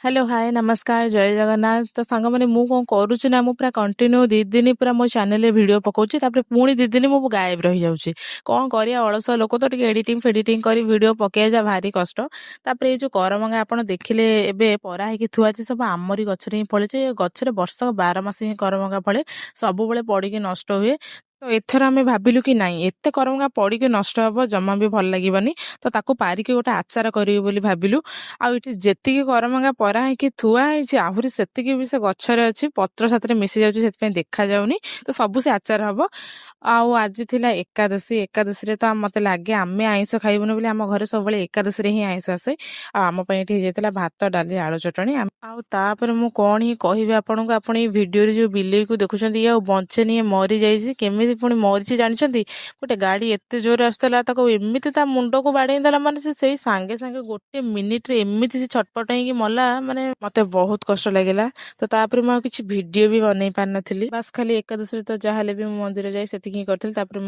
hello hi नमस्कार जय जगन्नाथ तो सांग मैंने मु कौन करुच्ची ना मु पूरा कंटिन्यू दी दिन पूरा मो चैनल वीडियो पकाउची तापर पुणी दी दिन मु गायब रही जाऊँगी कौन करिया अलस लोक तो टिके एडिटिंग फेडिटिंग करी वीडियो पकई जा भारी कष्ट तापर ये जो करमंगा आपण देखिले एबे परा ହେଇକି ଥୁଆ ଅଛି सब आमरी गछरे ହିଁ फळे गछरे वर्ष 12 मास ହିଁ करमंगा फळे ସବୁବେଳେ ପଡିକି ନଷ୍ଟ ହୁଏ ତ ଏଥର ଆମେ ଭାବିଲୁ କି ନାଇଁ ଏତେ କରମଙ୍ଗା ପଡିକି ନଷ୍ଟ ହବ ଜମା ବି ଭଲ ଲାଗିବନି ତ ତାକୁ ପାରିକି ଗୋଟେ ଆଚାର କରିବୁ ବୋଲି ଭାବିଲୁ ଆଉ ଏଠି ଯେତିକି କରମଙ୍ଗା ପରା ହେଇକି ଥୁଆ ହେଇଛି ଆହୁରି ସେତିକି ବି ସେ ଗଛରେ ଅଛି ପତ୍ର ସାଥିରେ ମିଶି ଯାଉଛି ସେଥିପାଇଁ ଦେଖାଯାଉନି ତ ସବୁ ସେ ଆଚାର ହବ ଆଉ ଆଜି ଥିଲା ଏକାଦଶୀରେ ତ ମତେ ଲାଗେ ଆମେ ଆଇଁଷ ଖାଇବୁନି ବୋଲି ଆମ ଘରେ ସବୁବେଳେ ଏକାଦଶୀରେ ହିଁ ଆଇଁଷ ଆସେ ଆଉ ଆମ ପାଇଁ ଏଠି ହେଇଯାଇଥିଲା ଭାତ ଡାଲି ଆଳୁ ଚଟଣି ଆଉ ତାପରେ ମୁଁ କଣ ହିଁ କହିବି ଆପଣଙ୍କୁ ଆପଣ ଏଇ ଭିଡିଓରେ ଯୋଉ ବିଲେଇକୁ ଦେଖୁଛନ୍ତି ଇଏ ଆଉ ବଞ୍ଚେନି ଇଏ ମରି ଯାଇଛି କେମିତି ପୁଣି ମରିଛି ଜାଣିଛନ୍ତି ଗୋଟେ ଗାଡି ଏତେ ଜୋରରେ ଆସୁଥିଲା ତାକୁ ଏମିତି ତା ମୁଣ୍ଡକୁ ବାଡେଇ ଦେଲା ମାନେ ସେ ସେଇ ସାଙ୍ଗେ ସାଙ୍ଗେ ଗୋଟେ ମିନିଟରେ ଏମିତି ସେ ଛଟପଟ ହେଇକି ମଲା ମାନେ ମତେ ବହୁତ କଷ୍ଟ ଲାଗିଲା ତ ତାପରେ ମୁଁ ଆଉ କିଛି ଭିଡିଓ ବି ବନେଇ ପାରିନଥିଲି ବାସ୍ ଖାଲି ଏକାଦଶୀରେ ତ ଯାହାହେଲେ ବି ମୁଁ ମନ୍ଦିର ଯାଇ ସେତିକି ହିଁ କରିଥିଲି ତାପରେ